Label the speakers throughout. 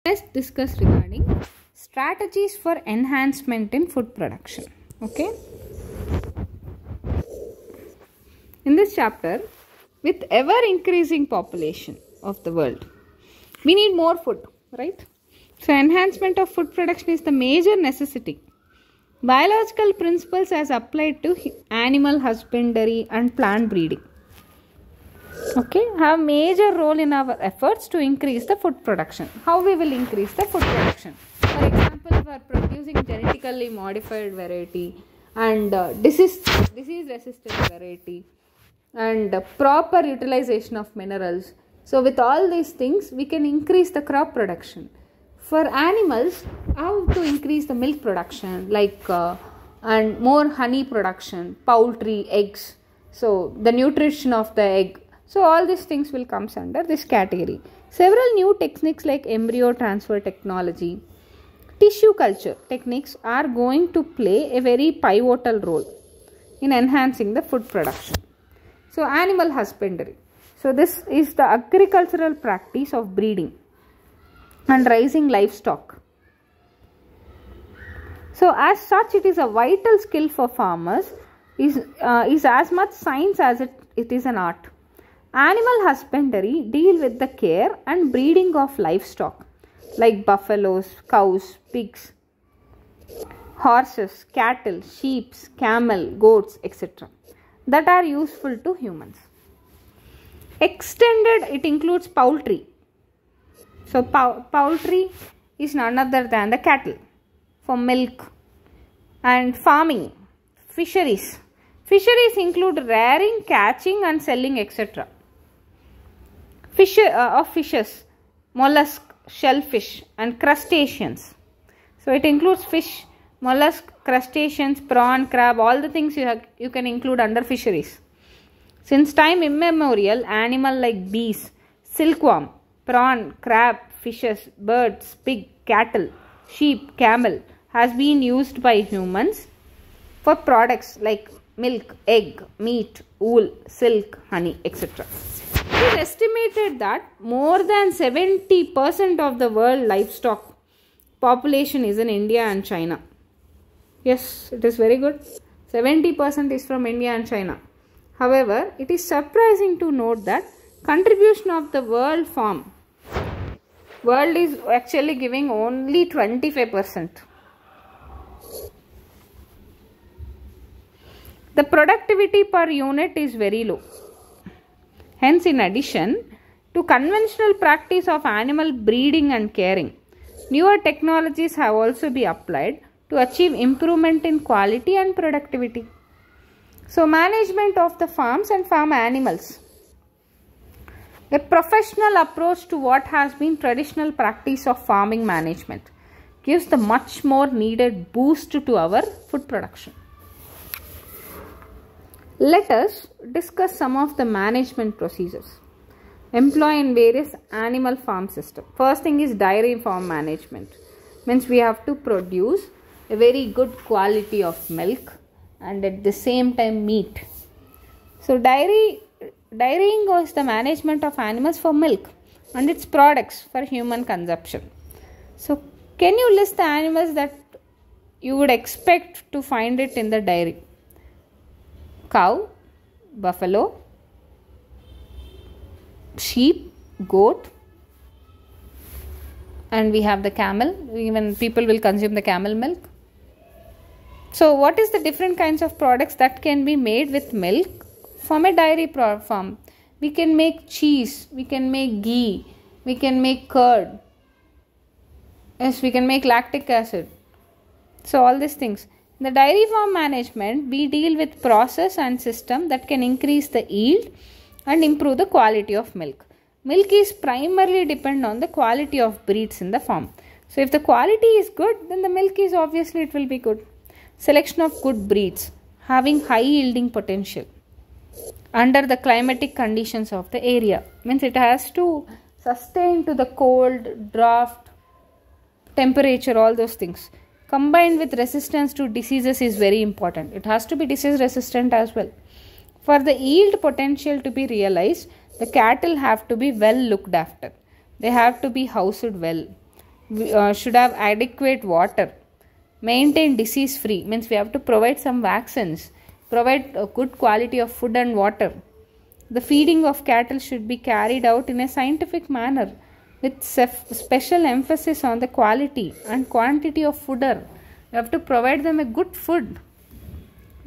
Speaker 1: Let's discuss regarding strategies for enhancement in food production. Okay. In this chapter, with ever increasing population of the world, we need more food, right? So enhancement of food production is the major necessity. Biological principles as applied to animal husbandry and plant breeding, okay, have major role in our efforts to increase the food production. How we will increase the food production? For example, we are producing genetically modified variety and disease resistant variety and proper utilization of minerals. So with all these things, we can increase the crop production. For animals, how to increase the milk production, like and more honey production, poultry, eggs. So the nutrition of the egg. So all these things will come under this category. Several new techniques like embryo transfer technology, tissue culture techniques are going to play a very pivotal role in enhancing the food production. So animal husbandry. So this is the agricultural practice of breeding and raising livestock. So as such, it is a vital skill for farmers, is as much science as it is an art. Animal husbandry deal with the care and breeding of livestock like buffaloes, cows, pigs, horses, cattle, sheep, camel, goats, etc. that are useful to humans. Extended, it includes poultry. So poultry is none other than the cattle for milk, and farming, fisheries. Fisheries include rearing, catching and selling, etc. Of fishes, mollusk, shellfish and crustaceans. So it includes fish, mollusk, crustaceans, prawn, crab, all the things you can include under fisheries. Since time immemorial, animals like bees, silkworm, prawn, crab, fishes, birds, pig, cattle, sheep, camel has been used by humans for products like milk, egg, meat, wool, silk, honey, etc. It is estimated that more than 70% of the world livestock population is in India and China. Yes, it is very good. 70% is from India and China. However, it is surprising to note that contribution of the world is actually giving only 25%. The productivity per unit is very low. Hence, in addition to conventional practice of animal breeding and caring, newer technologies have also been applied to achieve improvement in quality and productivity. So, management of the farms and farm animals. A professional approach to what has been traditional practice of farming management gives the much more needed boost to our food production. Let us discuss some of the management procedures employed in various animal farm systems. First thing is dairy farm management. Means we have to produce a very good quality of milk and at the same time meat. So dairying is the management of animals for milk and its products for human consumption. So can you list the animals that you would expect to find it in the dairy? Cow, buffalo, sheep, goat, and we have the camel. Even people will consume the camel milk. So what is the different kinds of products that can be made with milk from a dairy farm? We can make cheese, we can make ghee, we can make curd. Yes, we can make lactic acid. So all these things. In the dairy farm management, we deal with process and system that can increase the yield and improve the quality of milk. Milk is primarily dependent on the quality of breeds in the farm. So if the quality is good, then the milk is obviously it will be good. Selection of good breeds having high yielding potential under the climatic conditions of the area. Means it has to sustain to the cold, drought, temperature, all those things. Combined with resistance to diseases is very important. It has to be disease resistant as well. For the yield potential to be realized, the cattle have to be well looked after. They have to be housed well. should have adequate water, maintain disease free, means we have to provide some vaccines, provide a good quality of food and water. The feeding of cattle should be carried out in a scientific manner with special emphasis on the quality and quantity of fodder. You have to provide them a good food.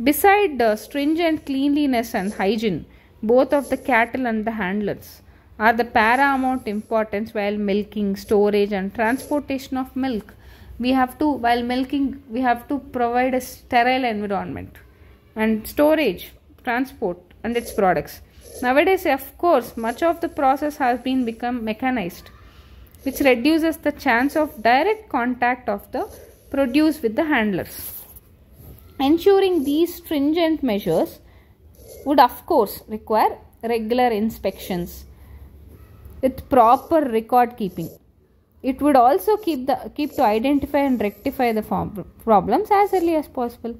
Speaker 1: Beside stringent cleanliness and hygiene, both of the cattle and the handlers are the paramount importance while milking, storage and transportation of milk. While milking, we have to provide a sterile environment, and storage, transport and its products. Nowadays, of course, much of the process has become mechanized, which reduces the chance of direct contact of the produce with the handlers. Ensuring these stringent measures would of course require regular inspections with proper record keeping. It would also keep to identify and rectify the problems as early as possible.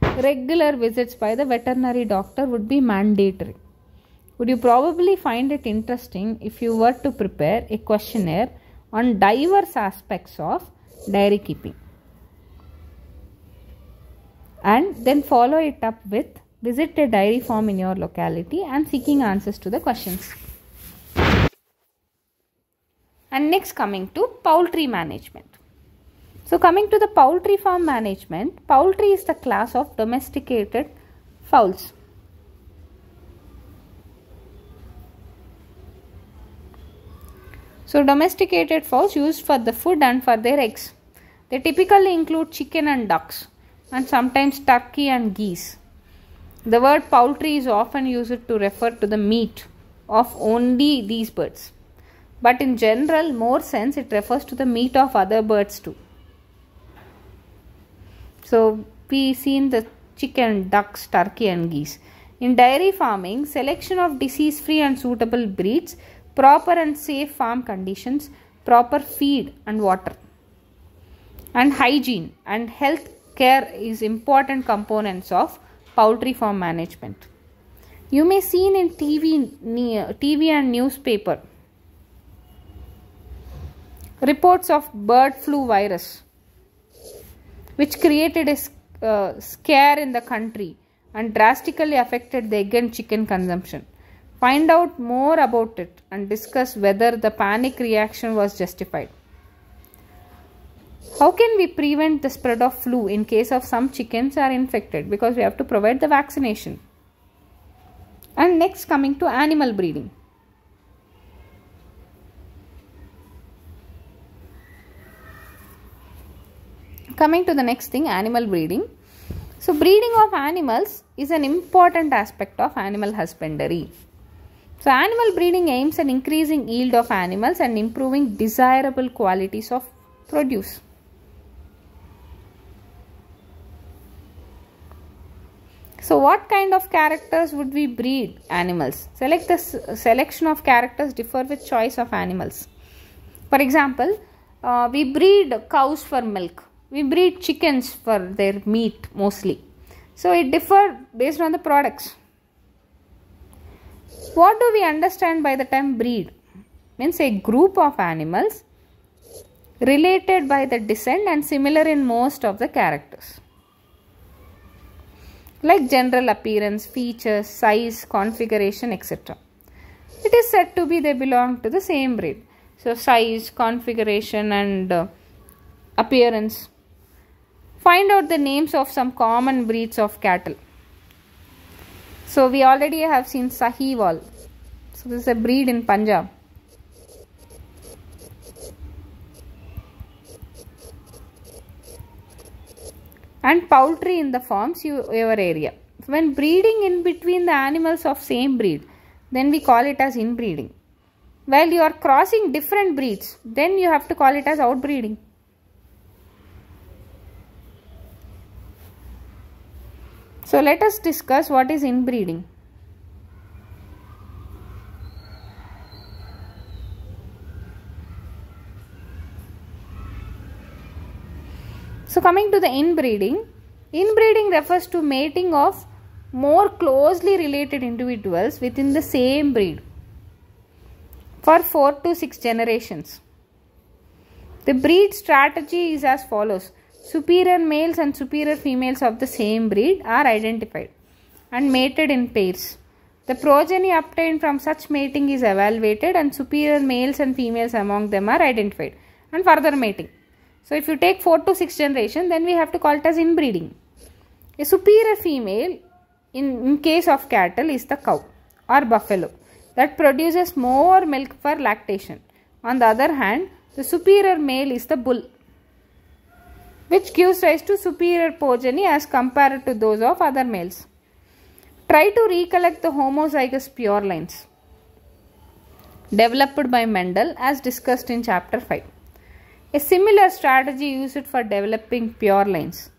Speaker 1: Regular visits by the veterinary doctor would be mandatory. Would you probably find it interesting if you were to prepare a questionnaire on diverse aspects of dairy keeping and then follow it up with visit a dairy farm in your locality and seeking answers to the questions. And next, coming to poultry management. So coming to the poultry farm management, poultry is the class of domesticated fowls. So domesticated fowls used for the food and for their eggs. They typically include chicken and ducks and sometimes turkey and geese. The word poultry is often used to refer to the meat of only these birds. But in general, more sense, it refers to the meat of other birds too. So we seen the chicken, ducks, turkey and geese. In dairy farming, selection of disease-free and suitable breeds, proper and safe farm conditions, proper feed and water, and hygiene and health care is important components of poultry farm management. You may see in TV and newspaper reports of bird flu virus, which created a scare in the country and drastically affected the egg and chicken consumption. Find out more about it and discuss whether the panic reaction was justified. How can we prevent the spread of flu in case of some chickens are infected? Because we have to provide the vaccination. And next, coming to animal breeding. Coming to the next thing, animal breeding. So breeding of animals is an important aspect of animal husbandry. So animal breeding aims at increasing yield of animals and improving desirable qualities of produce. So what kind of characters would we breed animals? Selection of characters differ with choice of animals. For example, we breed cows for milk. We breed chickens for their meat mostly. So it differs based on the products. What do we understand by the term breed? Means a group of animals related by the descent and similar in most of the characters, like general appearance, features, size, configuration, etc. It is said to be they belong to the same breed. So size, configuration and appearance. Find out the names of some common breeds of cattle. So we already have seen Sahiwal. So this is a breed in Punjab. And poultry in the farms your area. When breeding in between the animals of same breed, then we call it as inbreeding. While you are crossing different breeds, then you have to call it as outbreeding. So let us discuss what is inbreeding. So coming to the inbreeding refers to mating of more closely related individuals within the same breed for 4 to 6 generations. The breed strategy is as follows. Superior males and superior females of the same breed are identified and mated in pairs. The progeny obtained from such mating is evaluated and superior males and females among them are identified and further mating. So if you take 4 to 6 generation, then we have to call it as inbreeding. A superior female in case of cattle is the cow or buffalo that produces more milk for lactation. On the other hand, the superior male is the bull, which gives rise to superior progeny as compared to those of other males. Try to recollect the homozygous pure lines developed by Mendel as discussed in chapter 5. A similar strategy used for developing pure lines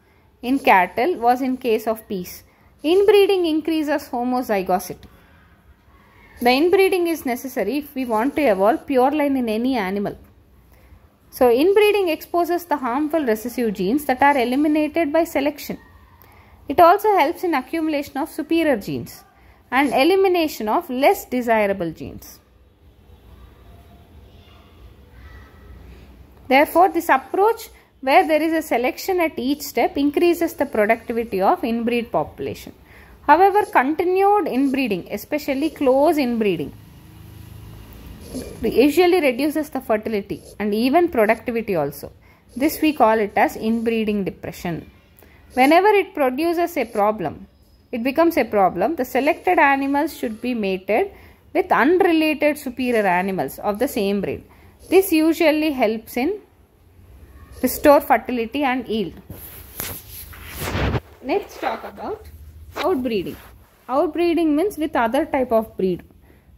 Speaker 1: in cattle was in case of peas. Inbreeding increases homozygosity. The inbreeding is necessary if we want to evolve pure line in any animal. So inbreeding exposes the harmful recessive genes that are eliminated by selection. It also helps in accumulation of superior genes and elimination of less desirable genes. Therefore, this approach where there is a selection at each step increases the productivity of inbreed population. However, continued inbreeding, especially close inbreeding, usually reduces the fertility and even productivity also. This we call it as inbreeding depression. Whenever it produces a problem, it becomes a problem, the selected animals should be mated with unrelated superior animals of the same breed. This usually helps in restore fertility and yield. Let's talk about outbreeding. Outbreeding means with other type of breed.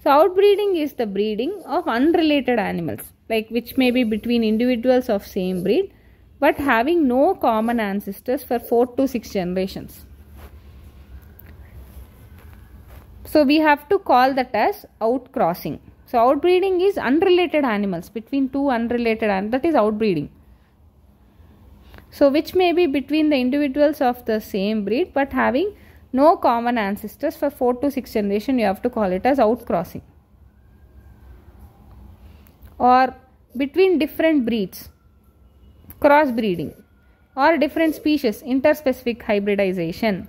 Speaker 1: So outbreeding is the breeding of unrelated animals, like which may be between individuals of same breed but having no common ancestors for 4 to 6 generations. So we have to call that as outcrossing. So outbreeding is unrelated animals between two unrelated animals, that is outbreeding. So which may be between the individuals of the same breed but having no common ancestors for 4 to 6 generation, you have to call it as outcrossing. Or between different breeds, crossbreeding, or different species, interspecific hybridization.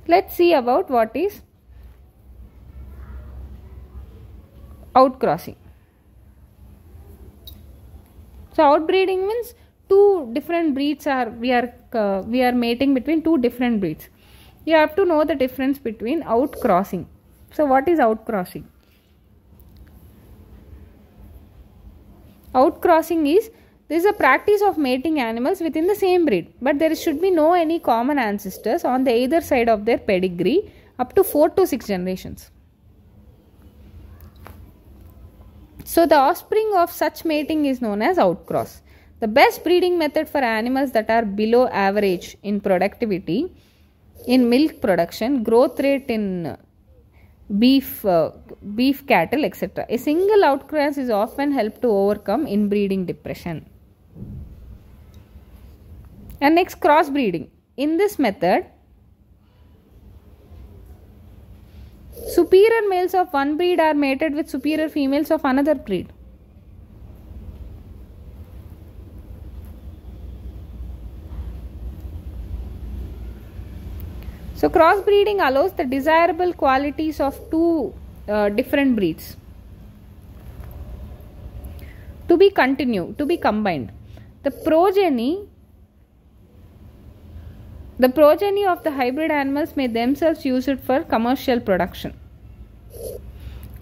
Speaker 1: Let's see about what is outcrossing. So outbreeding means two different breeds are we are mating between two different breeds. You have to know the difference between outcrossing. So what is outcrossing? Outcrossing is this is a practice of mating animals within the same breed, but there should be no any common ancestors on the either side of their pedigree up to 4 to 6 generations. So the offspring of such mating is known as outcross. The best breeding method for animals that are below average in productivity, in milk production, growth rate in beef cattle, etc. A single outcross is often helped to overcome inbreeding depression. And next, crossbreeding. In this method, superior males of one breed are mated with superior females of another breed. So crossbreeding allows the desirable qualities of two different breeds to be combined. The progeny of the hybrid animals may themselves use it for commercial production.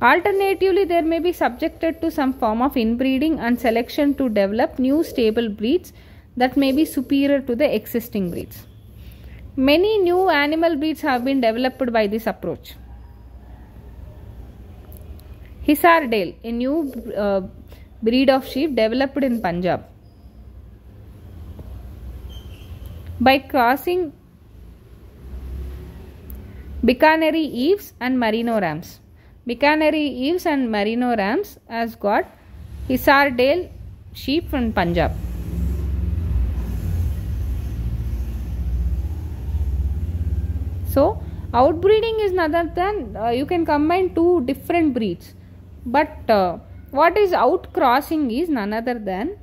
Speaker 1: Alternatively, they may be subjected to some form of inbreeding and selection to develop new stable breeds that may be superior to the existing breeds. Many new animal breeds have been developed by this approach. Hisardale, a new breed of sheep developed in Punjab by crossing Bikaneri Eves and Merino Rams. Bikaneri Eves and Merino Rams has got Hisardale sheep from Punjab. So Outbreeding is none than you can combine two different breeds. But what is outcrossing is none other than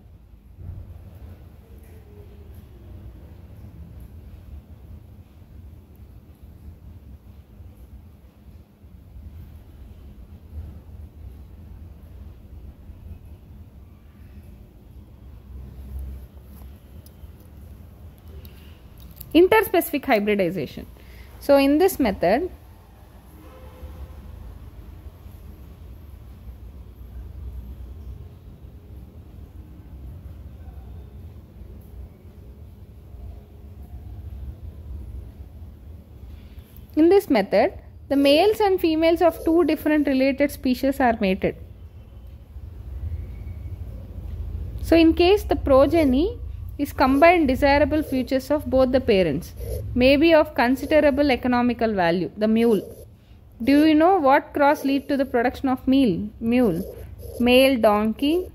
Speaker 1: interspecific hybridization. So in this method, the males and females of two different related species are mated. So in case the progeny is combined desirable features of both the parents, may be of considerable economical value. The mule. Do you know what cross lead to the production of mule? Male donkey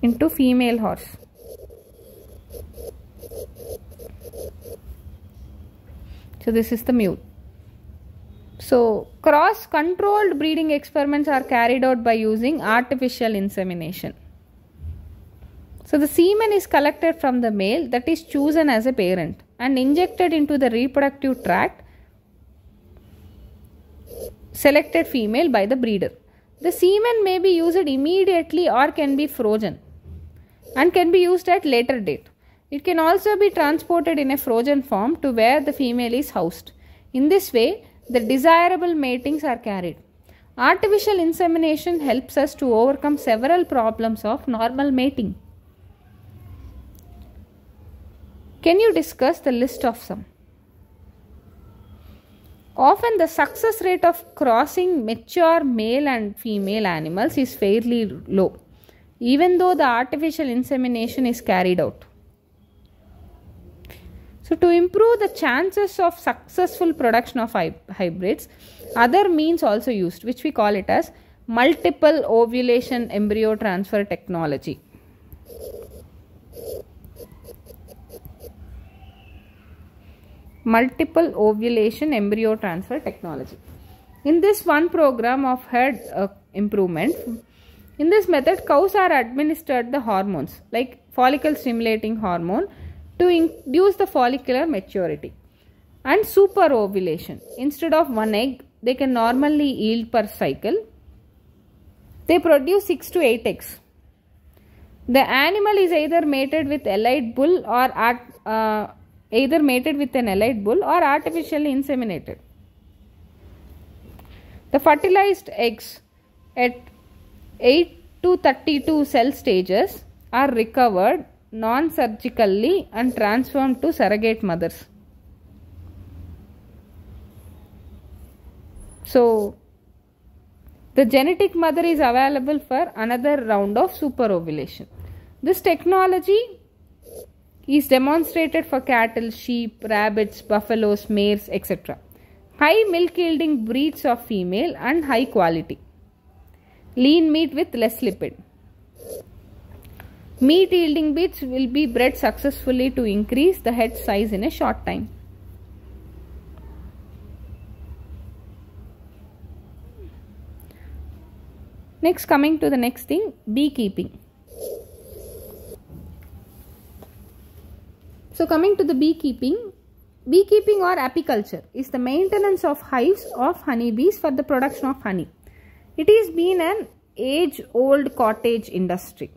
Speaker 1: into female horse. So this is the mule. So cross-controlled breeding experiments are carried out by using artificial insemination. So the semen is collected from the male that is chosen as a parent and injected into the reproductive tract selected female by the breeder. The semen may be used immediately or can be frozen and can be used at later date. It can also be transported in a frozen form to where the female is housed. In this way, the desirable matings are carried. Artificial insemination helps us to overcome several problems of normal mating. Can you discuss the list of some? Often the success rate of crossing mature male and female animals is fairly low, even though the artificial insemination is carried out. So to improve the chances of successful production of hybrids, other means also used, which we call it as multiple ovulation embryo transfer technology. Multiple ovulation embryo transfer technology. In this one program of herd improvement, in this method cows are administered the hormones like follicle stimulating hormone to induce the follicular maturity and super ovulation. Instead of one egg, they can normally yield per cycle. They produce 6 to 8 eggs. The animal is either mated with allied bull or artificially inseminated. The fertilized eggs at 8 to 32 cell stages are recovered non-surgically and transformed to surrogate mothers. So, the genetic mother is available for another round of super ovulation. This technology is demonstrated for cattle, sheep, rabbits, buffaloes, mares, etc. High milk yielding breeds of female and high quality. Lean meat with less lipid. Meat yielding breeds will be bred successfully to increase the head size in a short time. Next, coming to the next thing, beekeeping. So coming to the beekeeping or apiculture is the maintenance of hives of honeybees for the production of honey. It has been an age-old cottage industry.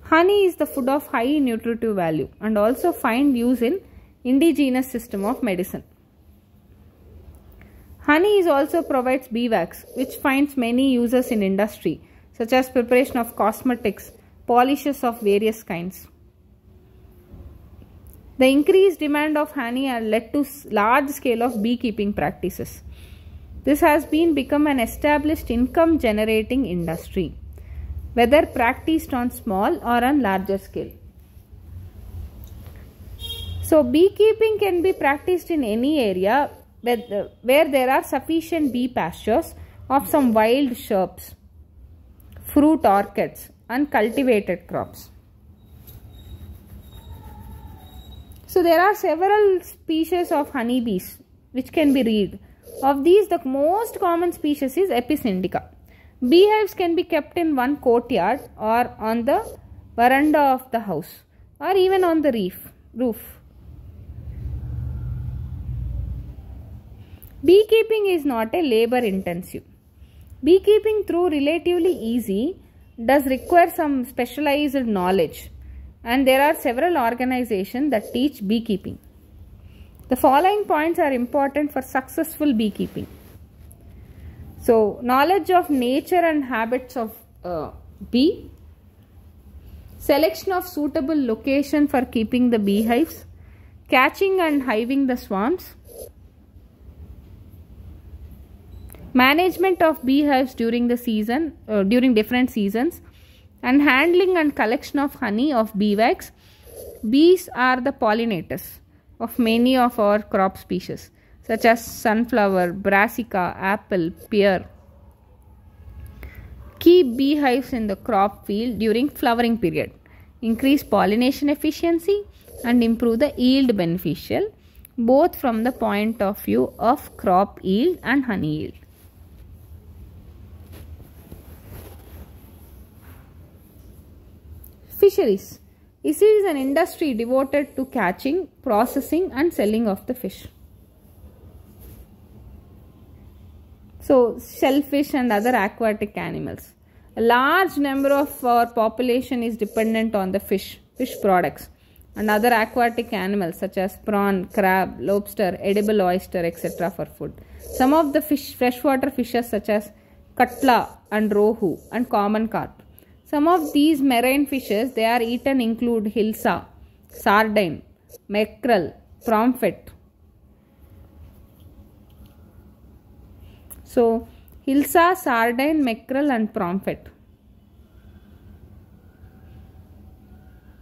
Speaker 1: Honey is the food of high nutritive value and also find use in indigenous system of medicine. Honey is also provides beeswax, which finds many uses in industry such as preparation of cosmetics, polishes of various kinds. The increased demand of honey has led to large scale of beekeeping practices. This has become an established income generating industry, whether practiced on small or on larger scale. So beekeeping can be practiced in any area where there are sufficient bee pastures of some wild shrubs, fruit orchids and cultivated crops. So there are several species of honeybees which can be reared. Of these, the most common species is Apis indica. Beehives can be kept in one courtyard or on the veranda of the house or even on the roof. Beekeeping is not a labor intensive. Beekeeping, though relatively easy, does require some specialized knowledge, and there are several organizations that teach beekeeping. The following points are important for successful beekeeping. So, knowledge of nature and habits of bee, selection of suitable location for keeping the beehives, catching and hiving the swarms, management of beehives during the season, during different seasons, and handling and collection of honey of beewax. Bees are the pollinators of many of our crop species such as sunflower, brassica, apple, pear. Keep beehives in the crop field during flowering period. Increase pollination efficiency and improve the yield beneficial both from the point of view of crop yield and honey yield. Fisheries. This is an industry devoted to catching, processing and selling of the fish. So, shellfish and other aquatic animals. A large number of our population is dependent on the fish products and other aquatic animals such as prawn, crab, lobster, edible oyster, etc. for food. Some of the freshwater fishes such as katla and rohu and common carp. Some of these marine fishes they are eaten include hilsa, sardine, mackerel, pomfret. So, hilsa, sardine, mackerel and pomfret.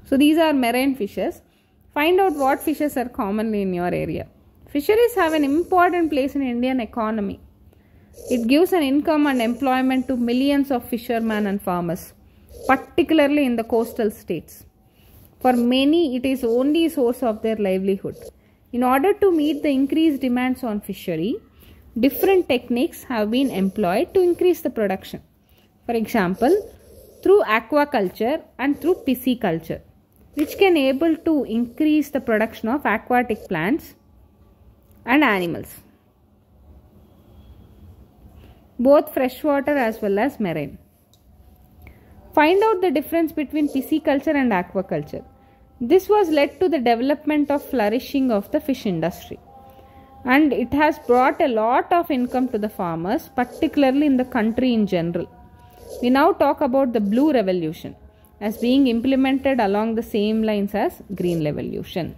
Speaker 1: So, these are marine fishes. Find out what fishes are commonly in your area. Fisheries have an important place in Indian economy. It gives an income and employment to millions of fishermen and farmers, particularly in the coastal states. For many, it is only source of their livelihood. In order to meet the increased demands on fishery, different techniques have been employed to increase the production. For example, through aquaculture and through pisciculture, which can able to increase the production of aquatic plants and animals, both freshwater as well as marine. Find out the difference between pisciculture and aquaculture. This was led to the development of flourishing of the fish industry, and it has brought a lot of income to the farmers, particularly in the country in general. We now talk about the blue revolution as being implemented along the same lines as green revolution.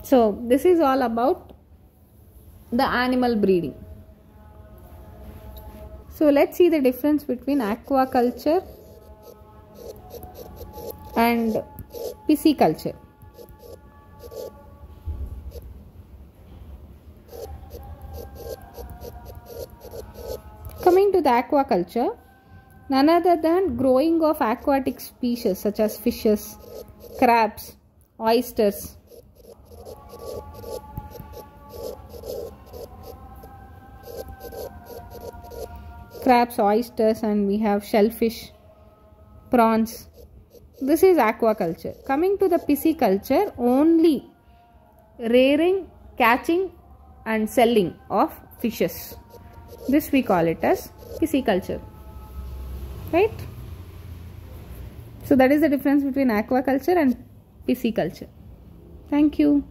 Speaker 1: So, this is all about the animal breeding. So, let's see the difference between aquaculture and pisciculture. Coming to the aquaculture, none other than growing of aquatic species such as fishes, crabs, oysters, and we have shellfish, prawns. This is aquaculture. Coming to the pisciculture, only rearing, catching and selling of fishes. This we call it as pisciculture, right? So that is the difference between aquaculture and pisciculture. Thank you.